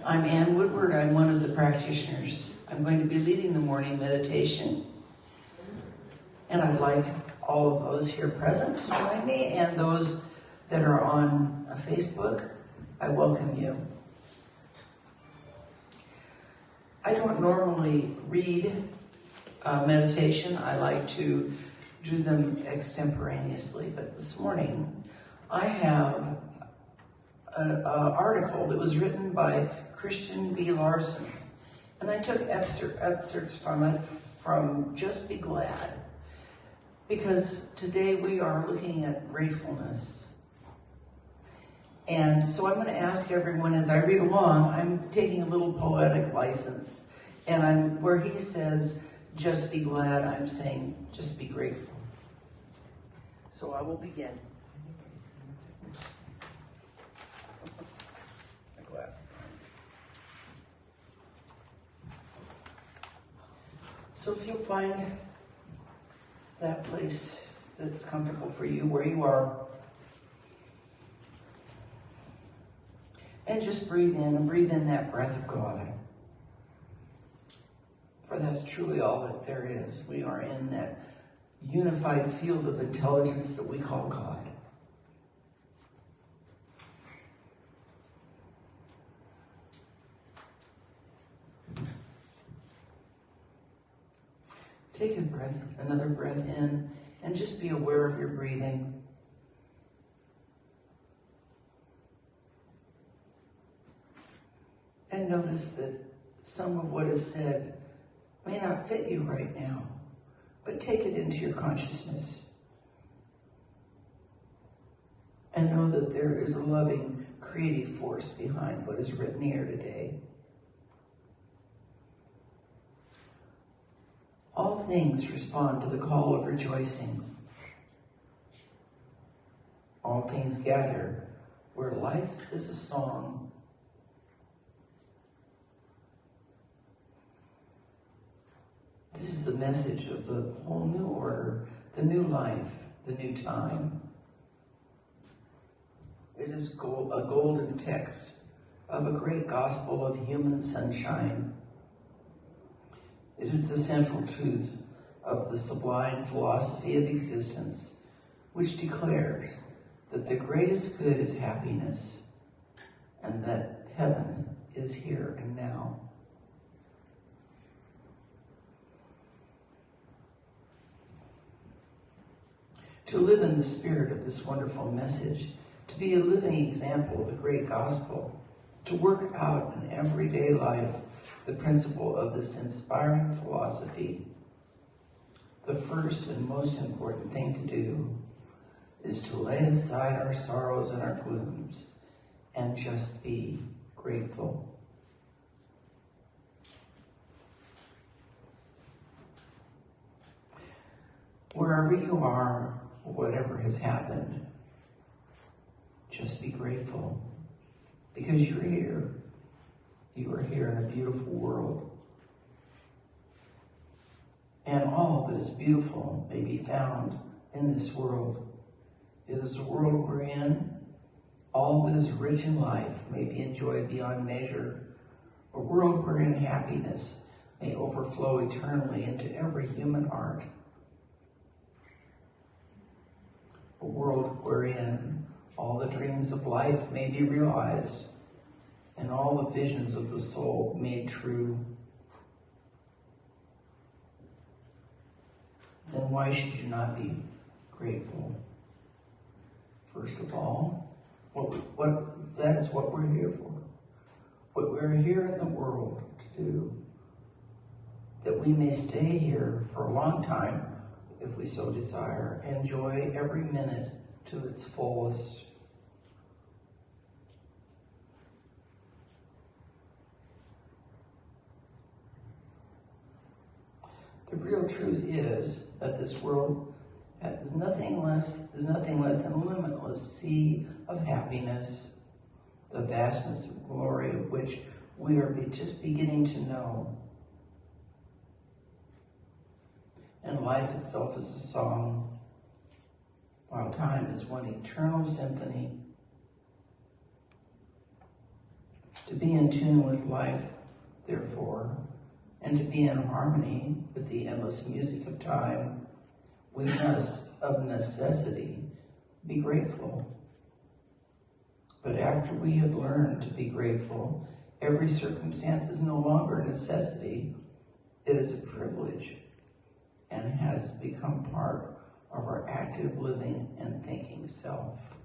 I'm Ann Woodward. I'm one of the practitioners. I'm going to be leading the morning meditation. And I'd like all of those here present to join me, and those that are on Facebook, I welcome you. I don't normally read meditation. I like to do them extemporaneously, but this morning I have an article that was written by Christian B. Larson, and I took excerpts from it from Just Be Glad, because today we are looking at gratefulness. And so I'm going to ask everyone, as I read along, I'm taking a little poetic license, and where he says, just be glad, I'm saying, just be grateful. So I will begin. My glass. So if you'll find that place that's comfortable for you, where you are, and just breathe in, and breathe in that breath of God. For that's truly all that there is. We are in that unified field of intelligence that we call God. Take a breath, another breath in, and just be aware of your breathing. And notice that some of what is said may not fit you right now, but take it into your consciousness. And know that there is a loving, creative force behind what is written here today. All things respond to the call of rejoicing. All things gather where life is a song. This is the message of the whole new order, the new life, the new time. It is a golden text of a great gospel of human sunshine. It is the central truth of the sublime philosophy of existence, which declares that the greatest good is happiness, and that heaven is here and now. To live in the spirit of this wonderful message, to be a living example of the great gospel, to work out in everyday life the principle of this inspiring philosophy, the first and most important thing to do is to lay aside our sorrows and our glooms and just be grateful. Wherever you are, whatever has happened, just be grateful, because you're here. You are here in a beautiful world. And all that is beautiful may be found in this world. It is a world we're in. All that is rich in life may be enjoyed beyond measure. A world wherein happiness may overflow eternally into every human heart. A world wherein all the dreams of life may be realized, and all the visions of the soul made true. Then why should you not be grateful? First of all, that is what we're here for. What we're here in the world to do, that we may stay here for a long time, if we so desire, enjoy every minute to its fullest. The real truth is that this world is nothing less than a limitless sea of happiness, the vastness and glory of which we are just beginning to know. And life itself is a song, while time is one eternal symphony. To be in tune with life, therefore, and to be in harmony with the endless music of time, we must, of necessity, be grateful. But after we have learned to be grateful, every circumstance is no longer a necessity. It is a privilege and has become part of our active living and thinking self.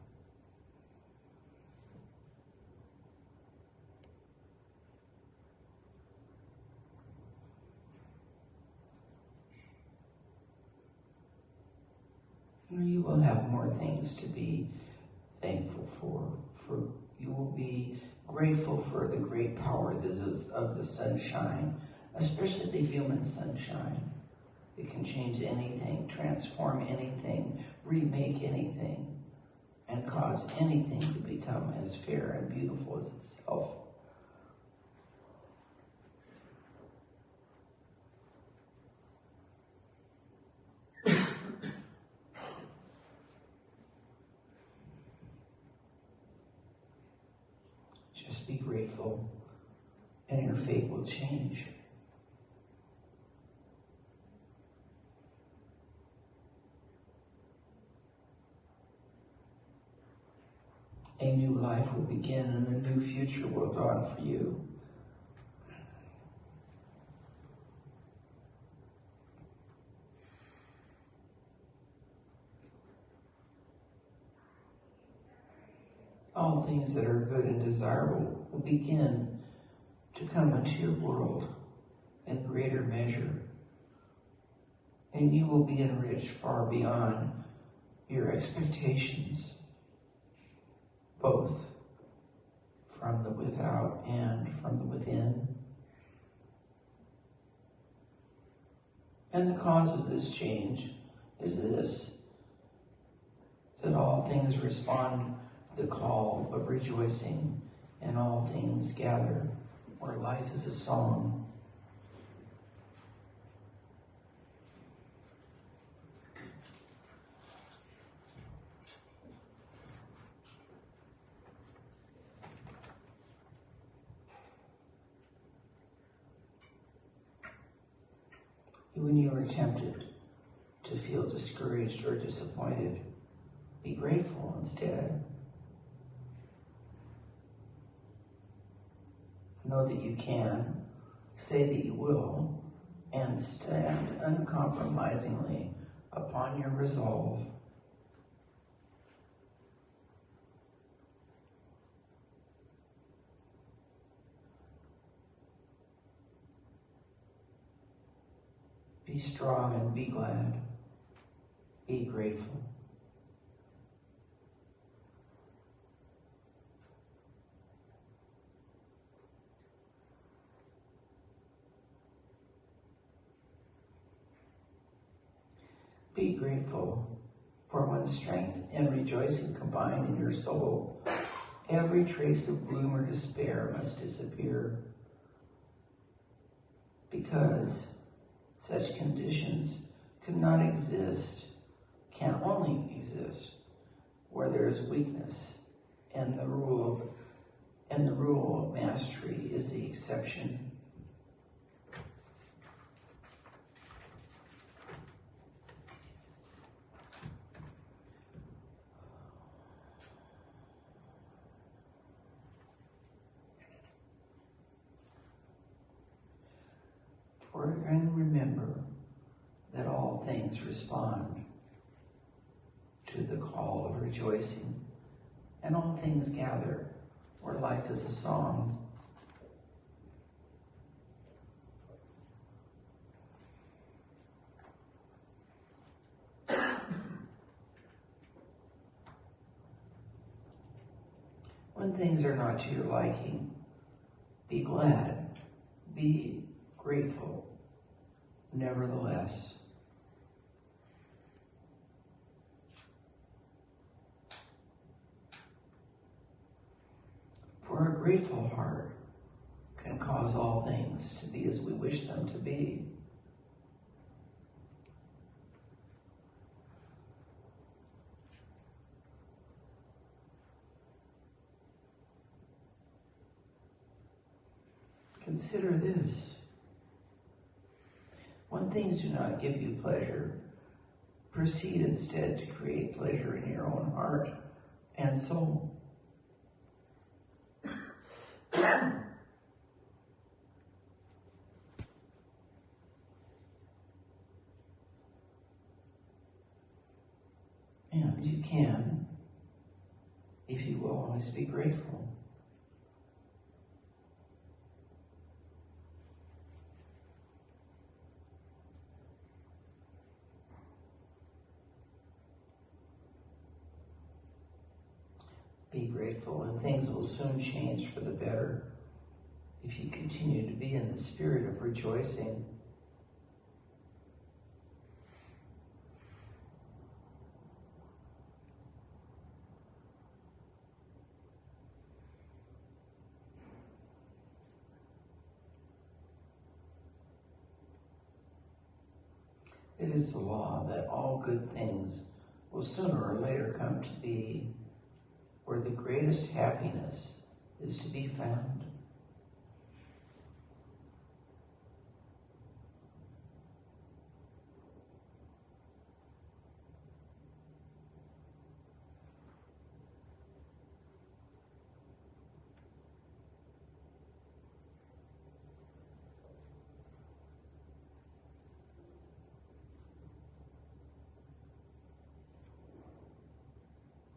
You will have more things to be thankful for you will be grateful for the great power that is of the sunshine, especially the human sunshine. It can change anything, transform anything, remake anything, and cause anything to become as fair and beautiful as itself. Just be grateful, and your fate will change. A new life will begin, and a new future will dawn for you. All things that are good and desirable will begin to come into your world in greater measure, and you will be enriched far beyond your expectations, both from the without and from the within. And the cause of this change is this, that all things respond to the call of rejoicing, and all things gather where life is a song. When you are tempted to feel discouraged or disappointed, be grateful instead. Know that you can, say that you will, and stand uncompromisingly upon your resolve. Be strong and be glad. Be grateful. Be grateful, for when strength and rejoicing combine in your soul, every trace of gloom or despair must disappear, because such conditions cannot exist, can only exist where there is weakness, and the rule of mastery is the exception. And remember that all things respond to the call of rejoicing, and all things gather where life is a song. When things are not to your liking, be glad, be grateful, nevertheless. For a grateful heart can cause all things to be as we wish them to be. Consider this. When things do not give you pleasure, proceed instead to create pleasure in your own heart and soul. And you can, if you will always be grateful. Be grateful, and things will soon change for the better if you continue to be in the spirit of rejoicing. It is the law that all good things will sooner or later come to be where the greatest happiness is to be found.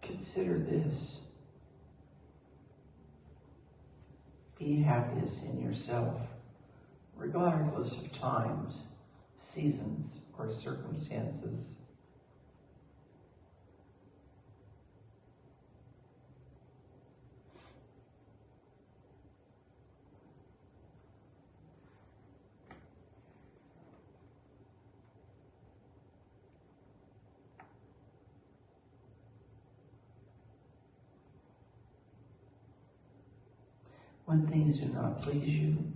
Consider this. Be happiest in yourself, regardless of times, seasons, or circumstances. When things do not please you,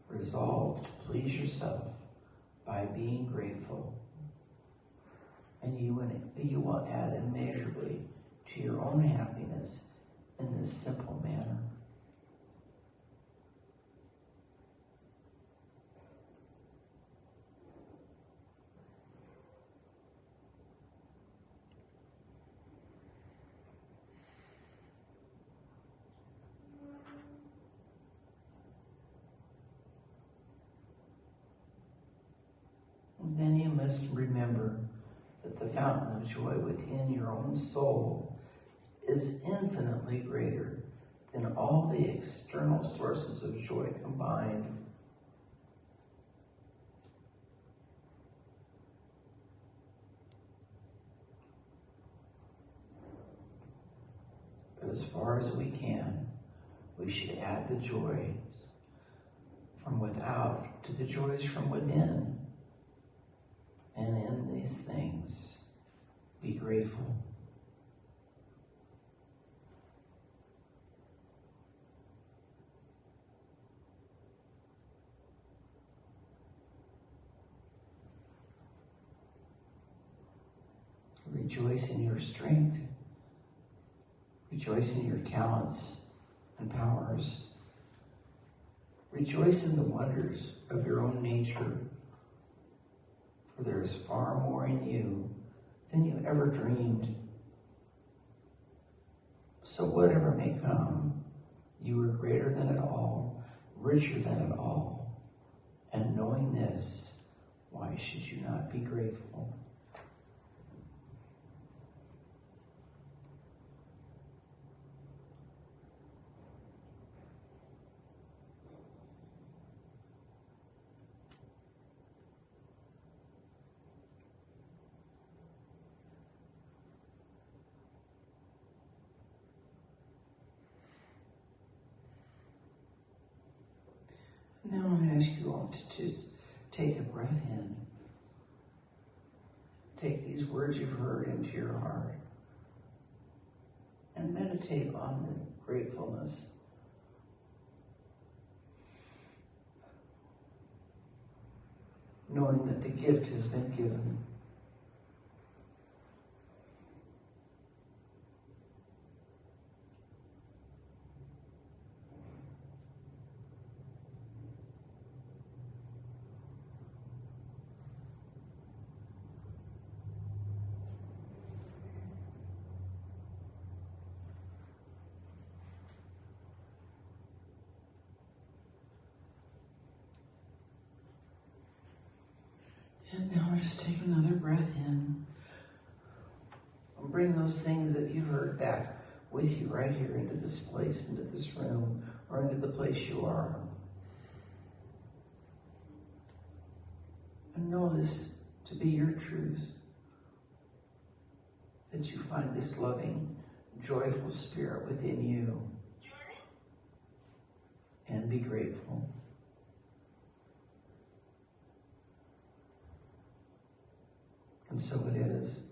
resolve to please yourself by being grateful. And you will add immeasurably to your own happiness in this simple manner. Then you must remember that the fountain of joy within your own soul is infinitely greater than all the external sources of joy combined. But as far as we can, we should add the joys from without to the joys from within. And in these things, be grateful. Rejoice in your strength. Rejoice in your talents and powers. Rejoice in the wonders of your own nature. For there is far more in you than you ever dreamed. So whatever may come, you are greater than it all, richer than it all. And knowing this, why should you not be grateful? Now I ask you all to just take a breath in. Take these words you've heard into your heart and meditate on the gratefulness. Knowing that the gift has been given. And now just take another breath in. And bring those things that you've heard back with you right here into this place, into this room, or into the place you are. And know this to be your truth. That you find this loving, joyful spirit within you. And be grateful. And so it is.